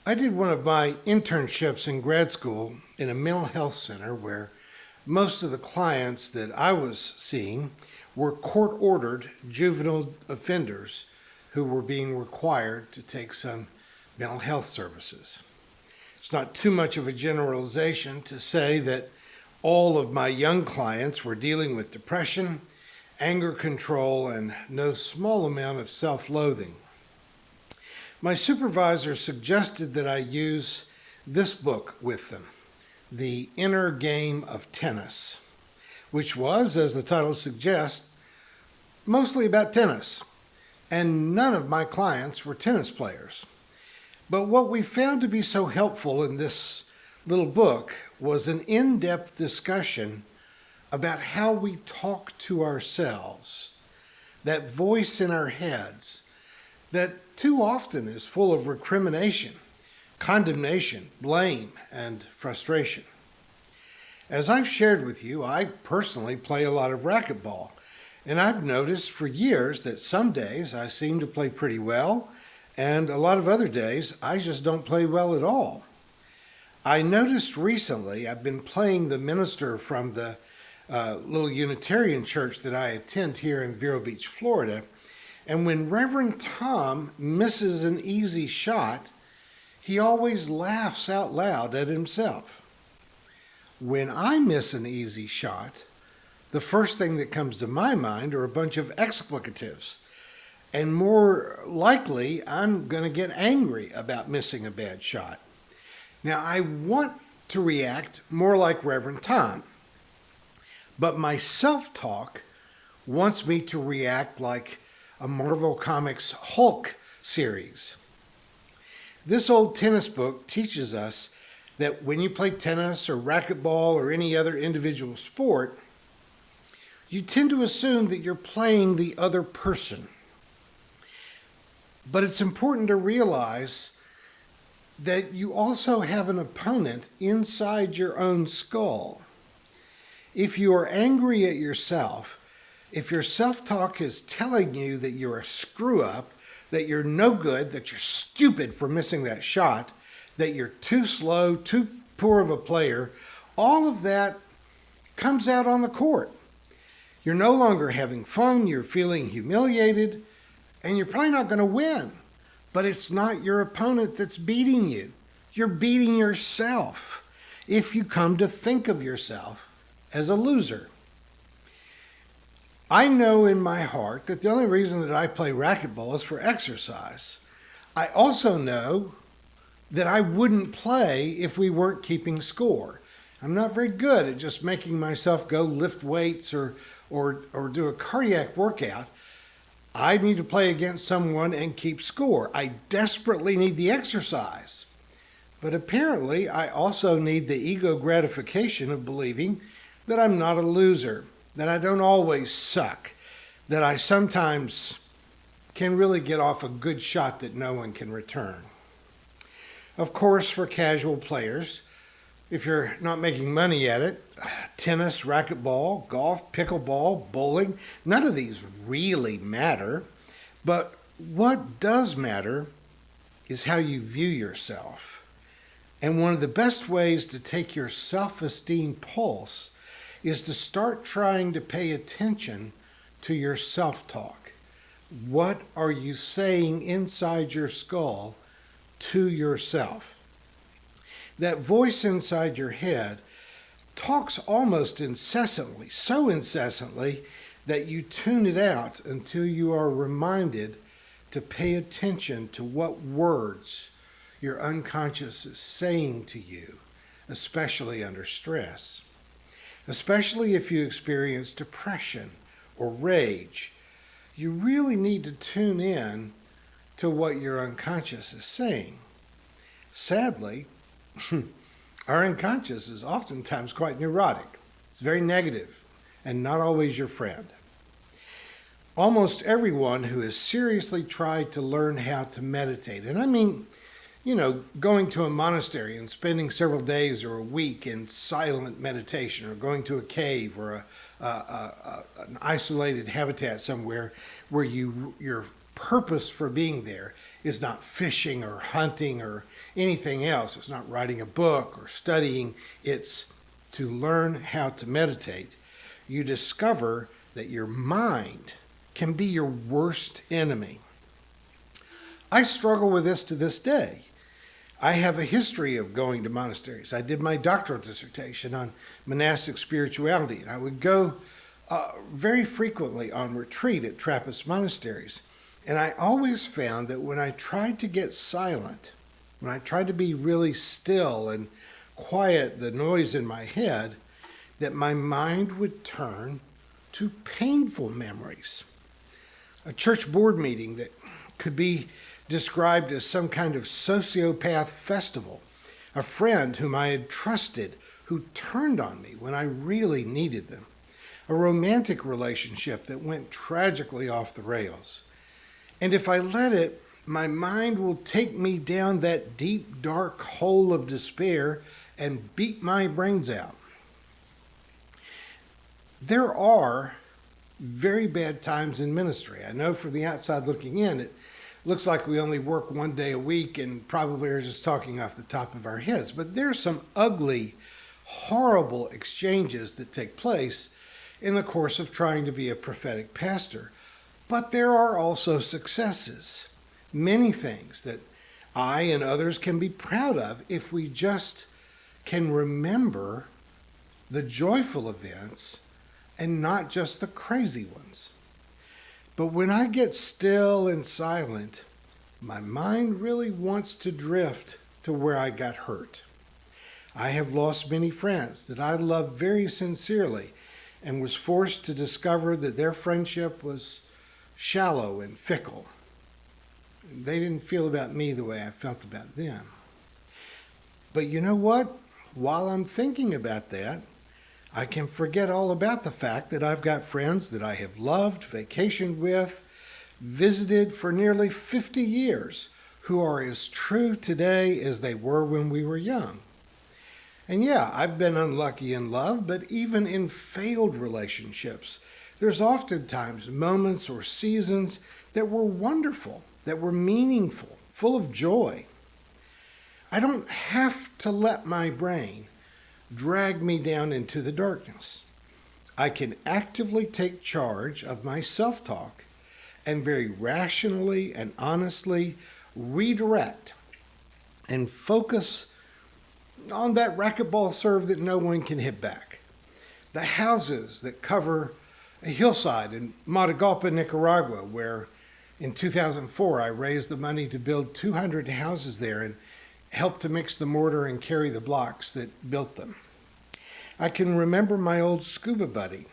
I did one of my internships in grad school in a mental health center where most of the clients that I was seeing were court-ordered juvenile offenders who were being required to take some mental health services. It's not too much of a generalization to say that all of my young clients were dealing with depression, anger control, and no small amount of self-loathing. My supervisor suggested that I use this book with them, The Inner Game of Tennis, which was, as the title suggests, mostly about tennis, and none of my clients were tennis players. But what we found to be so helpful in this little book was an in-depth discussion about how we talk to ourselves, that voice in our heads that too often is full of recrimination, condemnation, blame, and frustration. As I've shared with you, I personally play a lot of racquetball, and I've noticed for years that some days I seem to play pretty well, and a lot of other days I just don't play well at all. I noticed recently I've been playing the minister from the little Unitarian church that I attend here in Vero Beach, Florida, and when Reverend Tom misses an easy shot, he always laughs out loud at himself. When I miss an easy shot, the first thing that comes to my mind are a bunch of explicatives. And more likely, I'm going to get angry about missing a bad shot. Now, I want to react more like Reverend Tom, but my self-talk wants me to react like a Marvel Comics Hulk series. This old tennis book teaches us that when you play tennis or racquetball or any other individual sport, you tend to assume that you're playing the other person. But it's important to realize that you also have an opponent inside your own skull. If you are angry at yourself, if your self-talk is telling you that you're a screw-up, that you're no good, that you're stupid for missing that shot, that you're too slow, too poor of a player, all of that comes out on the court. You're no longer having fun, you're feeling humiliated, and you're probably not going to win. But it's not your opponent that's beating you. You're beating yourself if you come to think of yourself as a loser. I know in my heart that the only reason that I play racquetball is for exercise. I also know that I wouldn't play if we weren't keeping score. I'm not very good at just making myself go lift weights or do a cardiac workout. I need to play against someone and keep score. I desperately need the exercise. But apparently, I also need the ego gratification of believing that I'm not a loser, that I don't always suck, that I sometimes can really get off a good shot that no one can return. Of course, for casual players, if you're not making money at it, tennis, racquetball, golf, pickleball, bowling, none of these really matter. But what does matter is how you view yourself. And one of the best ways to take your self-esteem pulse is to start trying to pay attention to your self-talk. What are you saying inside your skull to yourself? That voice inside your head talks almost incessantly, so incessantly that you tune it out until you are reminded to pay attention to what words your unconscious is saying to you, especially under stress. Especially if you experience depression or rage, you really need to tune in to what your unconscious is saying. Sadly, our unconscious is oftentimes quite neurotic. It's very negative and not always your friend. Almost everyone who has seriously tried to learn how to meditate, and I mean, going to a monastery and spending several days or a week in silent meditation, or going to a cave or an isolated habitat somewhere where you're purpose for being there is not fishing or hunting or anything else. It's not writing a book or studying. It's to learn how to meditate. You discover that your mind can be your worst enemy. I struggle with this to this day. I have a history of going to monasteries. I did my doctoral dissertation on monastic spirituality, and I would go very frequently on retreat at Trappist monasteries. And I always found that when I tried to get silent, when I tried to be really still and quiet the noise in my head, that my mind would turn to painful memories. A church board meeting that could be described as some kind of sociopath festival. A friend whom I had trusted who turned on me when I really needed them. A romantic relationship that went tragically off the rails. And if I let it, my mind will take me down that deep, dark hole of despair and beat my brains out. There are very bad times in ministry. I know from the outside looking in, it looks like we only work one day a week and probably are just talking off the top of our heads. But there's some ugly, horrible exchanges that take place in the course of trying to be a prophetic pastor. But there are also successes, many things that I and others can be proud of if we just can remember the joyful events and not just the crazy ones. But when I get still and silent, my mind really wants to drift to where I got hurt. I have lost many friends that I loved very sincerely and was forced to discover that their friendship was shallow and fickle. They didn't feel about me the way I felt about them. But you know what? While I'm thinking about that, I can forget all about the fact that I've got friends that I have loved, vacationed with, visited for nearly 50 years, who are as true today as they were when we were young. And yeah, I've been unlucky in love, but even in failed relationships, there's oftentimes moments or seasons that were wonderful, that were meaningful, full of joy. I don't have to let my brain drag me down into the darkness. I can actively take charge of my self-talk and very rationally and honestly redirect and focus on that racquetball serve that no one can hit back. The houses that cover a hillside in Matagalpa, Nicaragua, where in 2004 I raised the money to build 200 houses there and helped to mix the mortar and carry the blocks that built them. I can remember my old scuba buddy,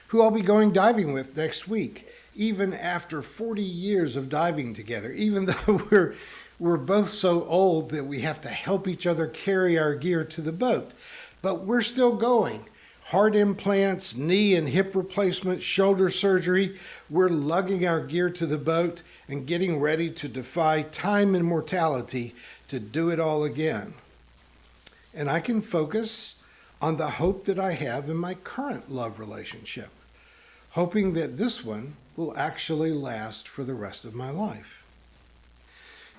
who I'll be going diving with next week, even after 40 years of diving together, even though we're both so old that we have to help each other carry our gear to the boat. But we're still going. Heart implants, knee and hip replacement, shoulder surgery. We're lugging our gear to the boat and getting ready to defy time and mortality to do it all again. And I can focus on the hope that I have in my current love relationship, hoping that this one will actually last for the rest of my life.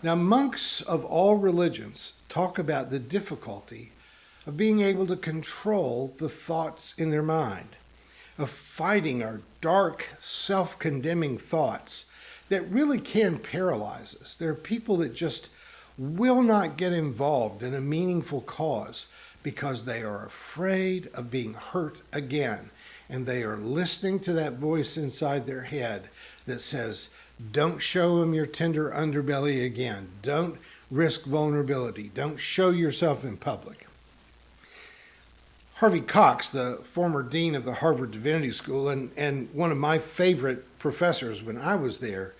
Now, monks of all religions talk about the difficulty of being able to control the thoughts in their mind, of fighting our dark, self-condemning thoughts that really can paralyze us. There are people that just will not get involved in a meaningful cause because they are afraid of being hurt again, and they are listening to that voice inside their head that says, don't show them your tender underbelly again. Don't risk vulnerability. Don't show yourself in public. Harvey Cox, the former dean of the Harvard Divinity School and one of my favorite professors when I was there,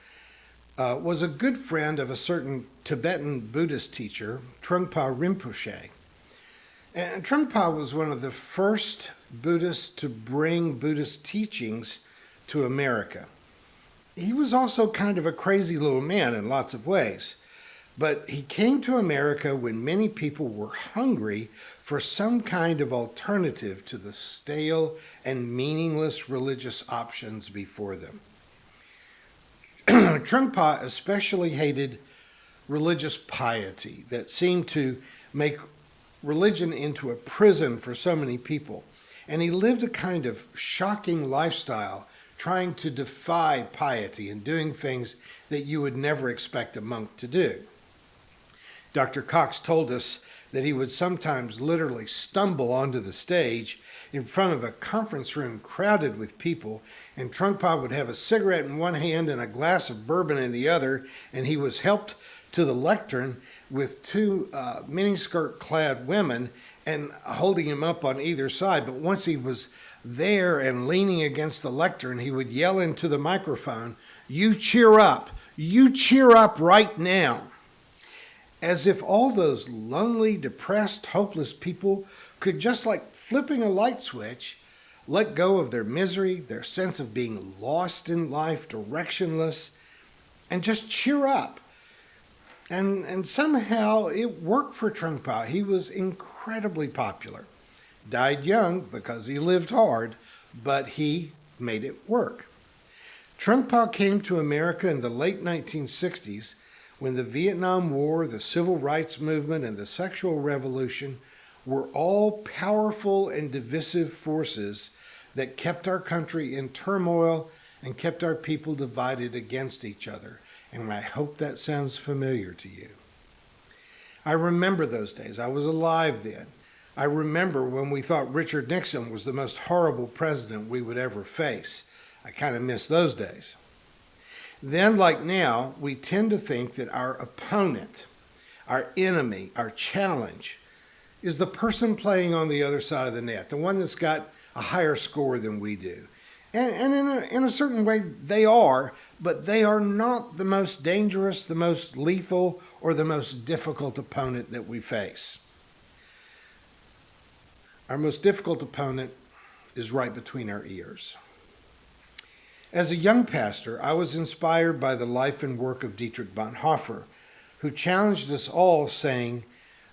was a good friend of a certain Tibetan Buddhist teacher, Trungpa Rinpoche. And Trungpa was one of the first Buddhists to bring Buddhist teachings to America. He was also kind of a crazy little man in lots of ways, but he came to America when many people were hungry for some kind of alternative to the stale and meaningless religious options before them. Trungpa especially hated religious piety that seemed to make religion into a prison for so many people. And he lived a kind of shocking lifestyle, trying to defy piety and doing things that you would never expect a monk to do. Dr. Cox told us that he would sometimes literally stumble onto the stage in front of a conference room crowded with people, and Trungpa would have a cigarette in one hand and a glass of bourbon in the other, and he was helped to the lectern with two miniskirt-clad women and holding him up on either side. But once he was there and leaning against the lectern, he would yell into the microphone, "You cheer up! You cheer up right now!" As if all those lonely, depressed, hopeless people could, just like flipping a light switch, let go of their misery, their sense of being lost in life, directionless, and just cheer up. And somehow it worked for Trungpa. He was incredibly popular. Died young because he lived hard, but he made it work. Trungpa came to America in the late 1960s when the Vietnam War, the Civil Rights Movement, and the sexual revolution were all powerful and divisive forces that kept our country in turmoil and kept our people divided against each other. And I hope that sounds familiar to you. I remember those days. I was alive then. I remember when we thought Richard Nixon was the most horrible president we would ever face. I kind of miss those days. Then, like now, we tend to think that our opponent, our enemy, our challenge, is the person playing on the other side of the net, the one that's got a higher score than we do. And in a certain way, they are, but they are not the most dangerous, the most lethal, or the most difficult opponent that we face. Our most difficult opponent is right between our ears. As a young pastor, I was inspired by the life and work of Dietrich Bonhoeffer, who challenged us all saying,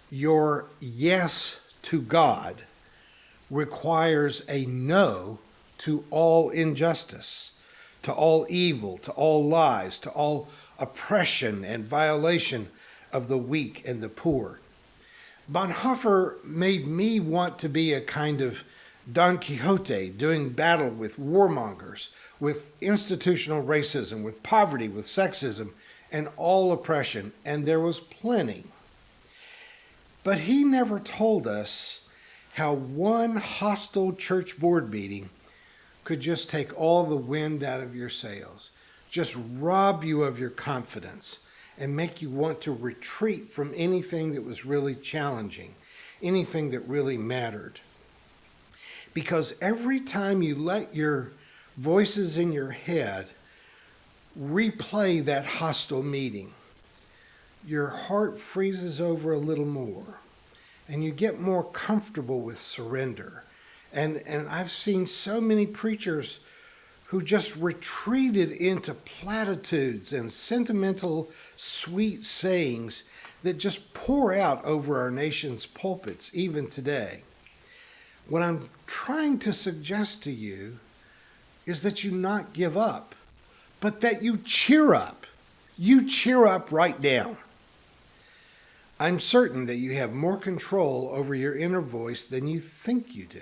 "Your yes to God requires a no to all injustice, to all evil, to all lies, to all oppression and violation of the weak and the poor." Bonhoeffer made me want to be a kind of Don Quixote, doing battle with warmongers, with institutional racism, with poverty, with sexism, and all oppression, and there was plenty. But he never told us how one hostile church board meeting could just take all the wind out of your sails, just rob you of your confidence, and make you want to retreat from anything that was really challenging, anything that really mattered. Because every time you let your voices in your head replay that hostile meeting, your heart freezes over a little more, and you get more comfortable with surrender. And I've seen so many preachers who just retreated into platitudes and sentimental, sweet sayings that just pour out over our nation's pulpits, even today. What I'm trying to suggest to you is that you not give up, but that you cheer up. You cheer up right now. I'm certain that you have more control over your inner voice than you think you do.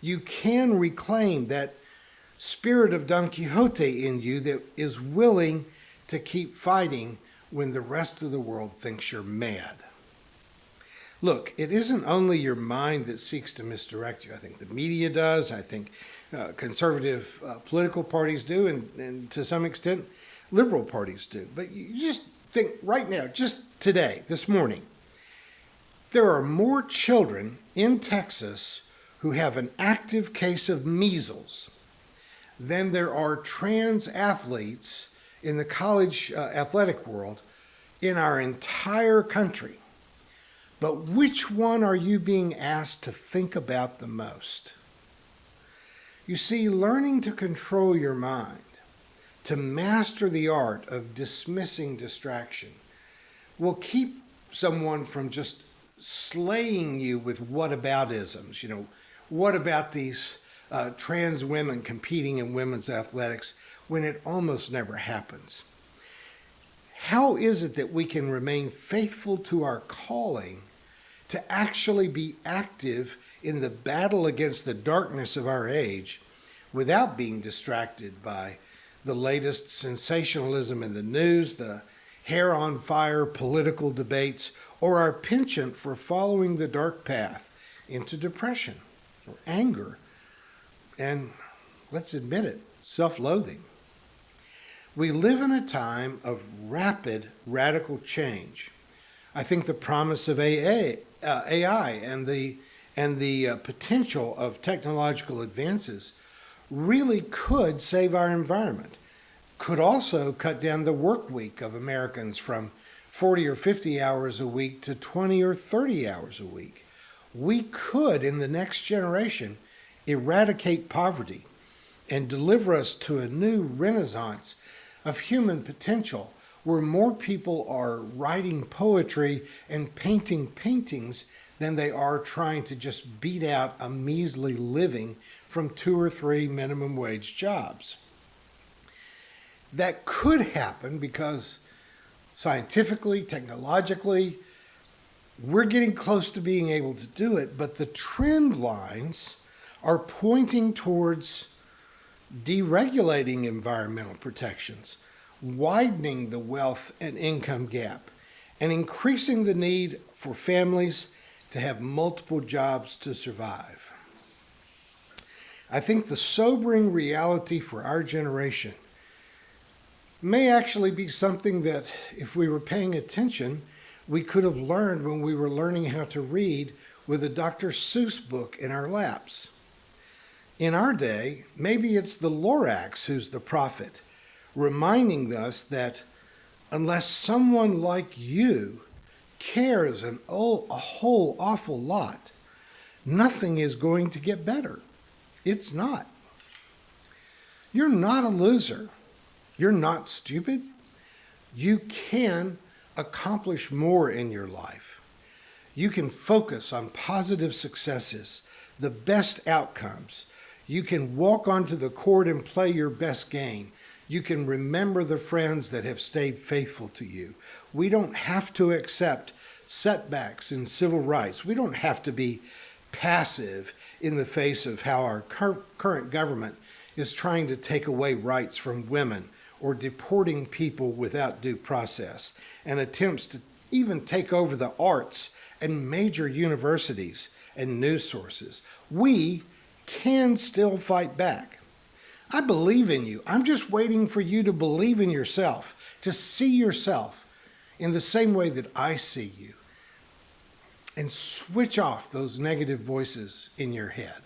You can reclaim that spirit of Don Quixote in you that is willing to keep fighting when the rest of the world thinks you're mad. Look, it isn't only your mind that seeks to misdirect you. I think the media does. I think conservative political parties do, and to some extent, liberal parties do. But you just think right now, just today, this morning, there are more children in Texas who have an active case of measles than there are trans athletes in the college athletic world in our entire country. But which one are you being asked to think about the most? You see, learning to control your mind, to master the art of dismissing distraction, will keep someone from just slaying you with whataboutisms. You know, what about these trans women competing in women's athletics when it almost never happens? How is it that we can remain faithful to our calling to actually be active in the battle against the darkness of our age without being distracted by the latest sensationalism in the news, the hair on fire political debates, or our penchant for following the dark path into depression or anger and, let's admit it, self-loathing? We live in a time of rapid, radical change. I think the promise of AI and the potential of technological advances really could save our environment, could also cut down the work week of Americans from 40 or 50 hours a week to 20 or 30 hours a week. We could, in the next generation, eradicate poverty and deliver us to a new renaissance of human potential where more people are writing poetry and painting paintings than they are trying to just beat out a measly living from 2 or 3 minimum wage jobs. That could happen because scientifically, technologically, we're getting close to being able to do it, but the trend lines are pointing towards deregulating environmental protections, widening the wealth and income gap, and increasing the need for families to have multiple jobs to survive. I think the sobering reality for our generation may actually be something that, if we were paying attention, we could have learned when we were learning how to read with a Dr. Seuss book in our laps. In our day, maybe it's the Lorax who's the prophet, reminding us that unless someone like you cares a whole awful lot, nothing is going to get better. It's not. You're not a loser. You're not stupid. You can accomplish more in your life. You can focus on positive successes, the best outcomes. You can walk onto the court and play your best game. You can remember the friends that have stayed faithful to you. We don't have to accept setbacks in civil rights. We don't have to be passive in the face of how our current government is trying to take away rights from women or deporting people without due process, and attempts to even take over the arts and major universities and news sources. We can still fight back. I believe in you. I'm just waiting for you to believe in yourself, to see yourself in the same way that I see you, and switch off those negative voices in your head.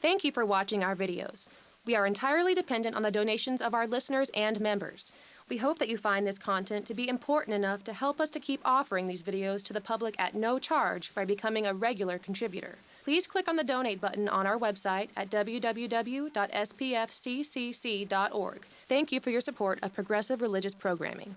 Thank you for watching our videos. We are entirely dependent on the donations of our listeners and members. We hope that you find this content to be important enough to help us to keep offering these videos to the public at no charge by becoming a regular contributor. Please click on the donate button on our website at www.spfccc.org. Thank you for your support of progressive religious programming.